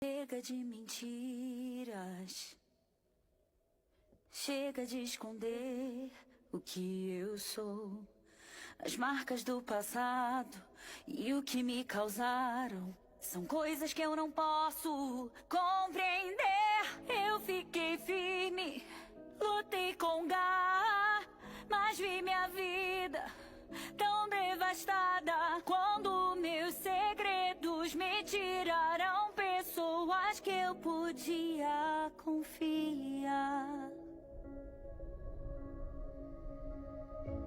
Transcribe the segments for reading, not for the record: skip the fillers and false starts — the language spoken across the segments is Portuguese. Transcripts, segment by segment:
Chega de mentiras, chega de esconder o que eu sou. As marcas do passado e o que me causaram são coisas que eu não posso compreender. Eu fiquei firme, lutei com garra, mas vi minha vida tão devastada quando meus segredos me tiraram pessoas que eu podia confiar.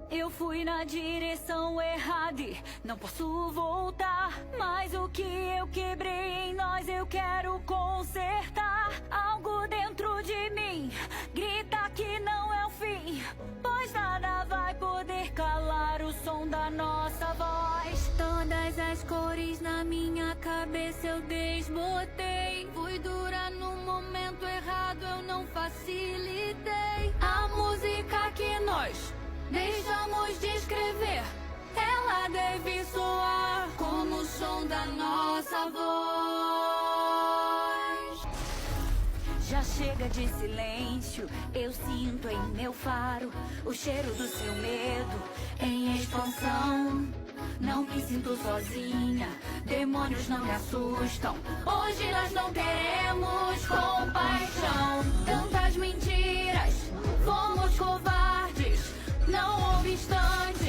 Eu fui na direção errada e não posso voltar. Mas o que eu quebrei em nós eu quero consertar. Algo dentro de mim grita que não é o fim, pois nada vai poder calar o som da nossa voz. Todas as cores na minha cabeça eu desbotei. Fui dura no momento errado, eu não facilitei. A música que nós deixamos de escrever, ela deve soar como o som da nossa voz. Já chega de silêncio, eu sinto em meu faro o cheiro do seu medo em expansão. Não me sinto sozinha, demônios não me assustam. Hoje nós não teremos compaixão. Tantas mentiras, fomos covardes. Não obstante,